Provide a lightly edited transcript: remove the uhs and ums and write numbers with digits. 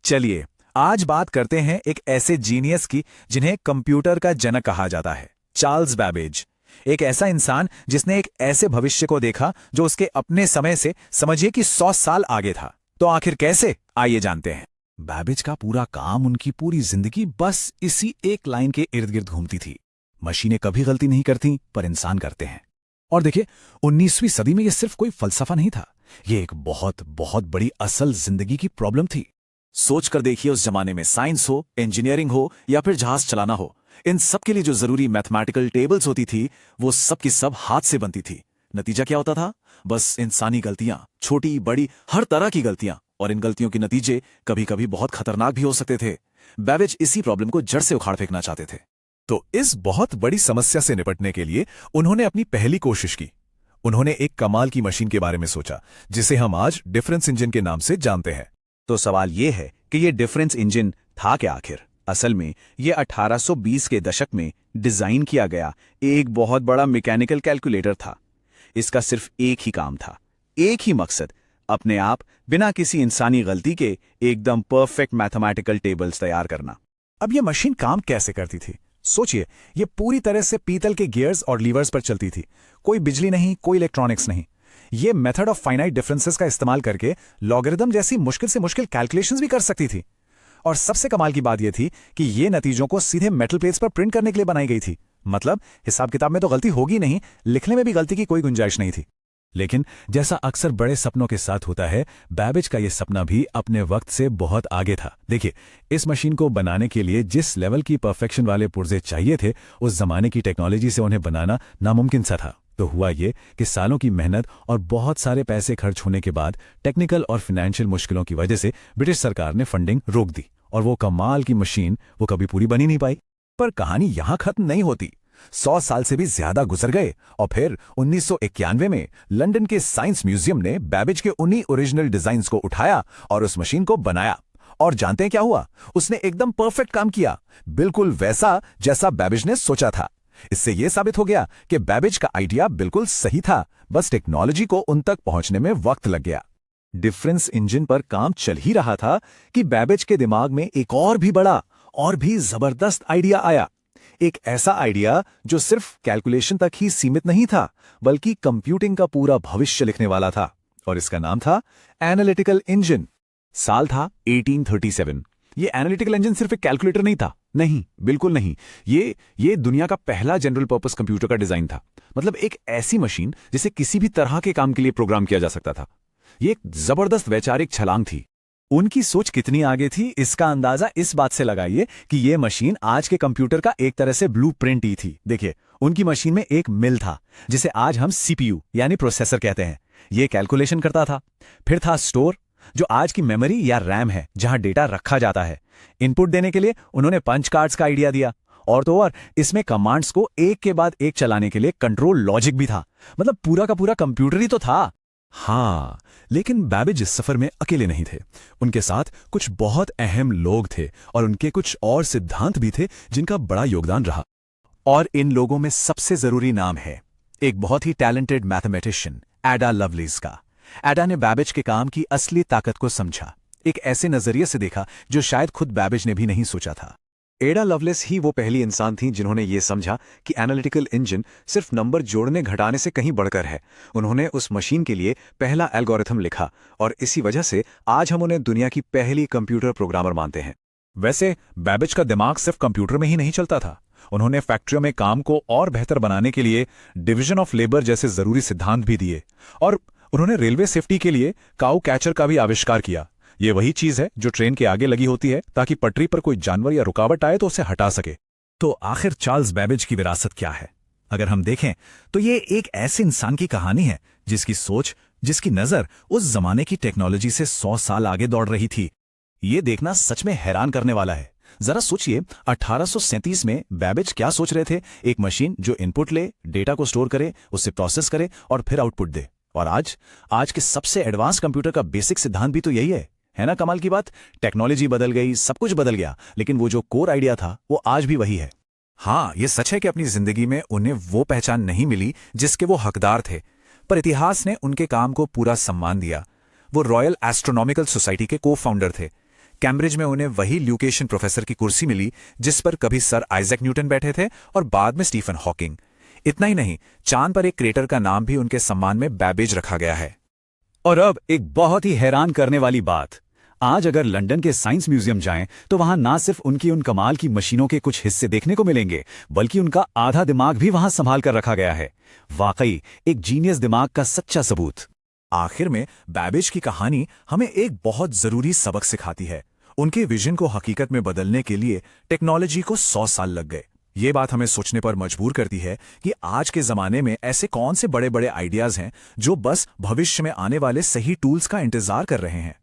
चलिए आज बात करते हैं एक ऐसे जीनियस की जिन्हें कंप्यूटर का जनक कहा जाता है, चार्ल्स बैबेज। एक ऐसा इंसान जिसने एक ऐसे भविष्य को देखा जो उसके अपने समय से समझिए कि 100 साल आगे था। तो आखिर कैसे, आइए जानते हैं। बैबेज का पूरा काम, उनकी पूरी जिंदगी बस इसी एक लाइन के इर्द गिर्द घूमती थी। मशीनें कभी गलती नहीं करती, पर इंसान करते हैं। और देखिए, 19वीं सदी में यह सिर्फ कोई फलसफा नहीं था, यह एक बहुत बहुत बड़ी असल जिंदगी की प्रॉब्लम थी। सोच कर देखिए, उस जमाने में साइंस हो, इंजीनियरिंग हो या फिर जहाज चलाना हो, इन सब के लिए जो जरूरी मैथमेटिकल टेबल्स होती थी वो सब की सब हाथ से बनती थी। नतीजा क्या होता था? बस इंसानी गलतियां, छोटी बड़ी हर तरह की गलतियां, और इन गलतियों के नतीजे कभी कभी बहुत खतरनाक भी हो सकते थे। बैबेज इसी प्रॉब्लम को जड़ से उखाड़ फेंकना चाहते थे। तो इस बहुत बड़ी समस्या से निपटने के लिए उन्होंने अपनी पहली कोशिश की। उन्होंने एक कमाल की मशीन के बारे में सोचा, जिसे हम आज डिफरेंस इंजन के नाम से जानते हैं। तो सवाल यह है कि यह डिफरेंस इंजन था क्या आखिर? असल में यह 1820 के दशक में डिजाइन किया गया एक बहुत बड़ा मैकेनिकल कैलकुलेटर था। इसका सिर्फ एक ही काम था, एक ही मकसद, अपने आप बिना किसी इंसानी गलती के एकदम परफेक्ट मैथमेटिकल टेबल्स तैयार करना। अब यह मशीन काम कैसे करती थी? सोचिए, यह पूरी तरह से पीतल के गियर्स और लीवर्स पर चलती थी। कोई बिजली नहीं, कोई इलेक्ट्रॉनिक्स नहीं। यह मेथड ऑफ फाइनाइट डिफरेंसेस का इस्तेमाल करके लॉगरिदम जैसी मुश्किल से मुश्किल कैलकुलेशंस भी कर सकती थी। और सबसे कमाल की बात यह थी कि ये नतीजों को सीधे मेटल प्लेट्स पर प्रिंट करने के लिए बनाई गई थी। मतलब हिसाब किताब में तो गलती होगी नहीं, लिखने में भी गलती की कोई गुंजाइश नहीं थी। लेकिन जैसा अक्सर बड़े सपनों के साथ होता है, बैबेज का यह सपना भी अपने वक्त से बहुत आगे था। देखिए, इस मशीन को बनाने के लिए जिस लेवल की परफेक्शन वाले पुर्जे चाहिए थे, उस जमाने की टेक्नोलॉजी से उन्हें बनाना नामुमकिन सा था। तो हुआ ये कि सालों की मेहनत और बहुत सारे पैसे खर्च होने के बाद टेक्निकल और फाइनेंशियल मुश्किलों की वजह से ब्रिटिश सरकार ने फंडिंग रोक दी, और वो कमाल की मशीन वो कभी पूरी बनी नहीं पाई। पर कहानी यहां खत्म नहीं होती। 100 साल से भी ज्यादा गुजर गए और फिर 1991 में लंदन के साइंस म्यूजियम ने बैबेज के उन्हीं ओरिजिनल डिजाइन्स को उठाया और उस मशीन को बनाया। और जानते हैं क्या हुआ? उसने एकदम परफेक्ट काम किया, बिल्कुल वैसा जैसा बैबेज ने सोचा था। इससे यह साबित हो गया कि बैबेज का आइडिया बिल्कुल सही था, बस टेक्नोलॉजी को उन तक पहुंचने में वक्त लग गया। डिफरेंस इंजन पर काम चल ही रहा था कि बैबेज के दिमाग में एक और भी बड़ा और भी जबरदस्त आइडिया आया। एक ऐसा आइडिया जो सिर्फ कैलकुलेशन तक ही सीमित नहीं था, बल्कि कंप्यूटिंग का पूरा भविष्य लिखने वाला था। और इसका नाम था एनालिटिकल इंजन। साल था 1837। ये एनालिटिकल इंजन सिर्फ एक कैलकुलेटर नहीं था, नहीं, बिल्कुल नहीं। ये दुनिया का पहला जनरल पर्पस कंप्यूटर का डिजाइन था। मतलब एक ऐसी मशीन जिसे किसी भी तरह के काम के लिए प्रोग्राम किया जा सकता था। ये एक जबरदस्त वैचारिक छलांग थी। उनकी सोच कितनी आगे थी, इसका अंदाजा इस बात से लगाइए कि यह मशीन आज के कंप्यूटर का एक तरह से ब्लूप्रिंट ही थी। देखिए, उनकी मशीन में एक मिल था, जिसे आज हम सीपीयू यानी प्रोसेसर कहते हैं। यह कैलकुलेशन करता था। फिर था स्टोर, जो आज की मेमोरी या रैम है, जहां डेटा रखा जाता है। इनपुट देने के लिए उन्होंने पंच कार्ड्स का आइडिया दिया। और तो और इसमें कमांड्स को एक के बाद एक चलाने के लिए कंट्रोल लॉजिक भी था। मतलब पूरा का पूरा कंप्यूटर ही तो था। हाँ, लेकिन बैबेज इस सफर में अकेले नहीं थे। उनके साथ कुछ बहुत अहम लोग थे और उनके कुछ और सिद्धांत भी थे जिनका बड़ा योगदान रहा। और इन लोगों में सबसे जरूरी नाम है एक बहुत ही टैलेंटेड मैथमेटिशियन, एडा लवलेस का। एडा ने बैबेज के काम की असली ताकत को समझा, एक ऐसे नजरिए से देखा जो शायद खुद बैबेज ने भी नहीं सोचा था। एडा लवलेस ही वो पहली इंसान थी जिन्होंने ये समझा कि एनालिटिकल इंजन सिर्फ नंबर जोड़ने घटाने से कहीं बढ़कर है। उन्होंने उस मशीन के लिए पहला एल्गोरिथम लिखा, और इसी वजह से आज हम उन्हें दुनिया की पहली कंप्यूटर प्रोग्रामर मानते हैं। वैसे बैबेज का दिमाग सिर्फ कंप्यूटर में ही नहीं चलता था। उन्होंने फैक्ट्रियों में काम को और बेहतर बनाने के लिए डिवीजन ऑफ लेबर जैसे जरूरी सिद्धांत भी दिए। और उन्होंने रेलवे सेफ्टी के लिए काऊ कैचर का भी आविष्कार किया। ये वही चीज है जो ट्रेन के आगे लगी होती है, ताकि पटरी पर कोई जानवर या रुकावट आए तो उसे हटा सके। तो आखिर चार्ल्स बैबेज की विरासत क्या है? अगर हम देखें तो ये एक ऐसे इंसान की कहानी है जिसकी सोच, जिसकी नजर उस जमाने की टेक्नोलॉजी से 100 साल आगे दौड़ रही थी। ये देखना सच में हैरान करने वाला है। जरा सोचिए, 1837 में बैबेज क्या सोच रहे थे? एक मशीन जो इनपुट ले, डेटा को स्टोर करे, उसे प्रोसेस करे और फिर आउटपुट दे। और आज के सबसे एडवांस कंप्यूटर का बेसिक सिद्धांत भी तो यही है ना? कमाल की बात। टेक्नोलॉजी बदल गई, सब कुछ बदल गया, लेकिन वो जो कोर आइडिया था वो आज भी वही है। हाँ, ये सच है कि अपनी जिंदगी में उन्हें वो पहचान नहीं मिली जिसके वो हकदार थे, पर इतिहास ने उनके काम को पूरा सम्मान दिया। वो रॉयल एस्ट्रोनॉमिकल सोसाइटी के को फाउंडर थे। कैम्ब्रिज में उन्हें वही ल्यूकेशन प्रोफेसर की कुर्सी मिली जिस पर कभी सर आइजैक न्यूटन बैठे थे और बाद में स्टीफन हॉकिंग। इतना ही नहीं, चांद पर एक क्रेटर का नाम भी उनके सम्मान में बैबेज रखा गया है। और अब एक बहुत ही हैरान करने वाली बात, आज अगर लंदन के साइंस म्यूजियम जाएं तो वहां ना सिर्फ उनकी उन कमाल की मशीनों के कुछ हिस्से देखने को मिलेंगे, बल्कि उनका आधा दिमाग भी वहां संभाल कर रखा गया है। वाकई एक जीनियस दिमाग का सच्चा सबूत। आखिर में बैबेज की कहानी हमें एक बहुत जरूरी सबक सिखाती है। उनके विजन को हकीकत में बदलने के लिए टेक्नोलॉजी को 100 साल लग गए। ये बात हमें सोचने पर मजबूर करती है कि आज के जमाने में ऐसे कौन से बड़े बड़े आइडियाज हैं जो बस भविष्य में आने वाले सही टूल्स का इंतजार कर रहे हैं।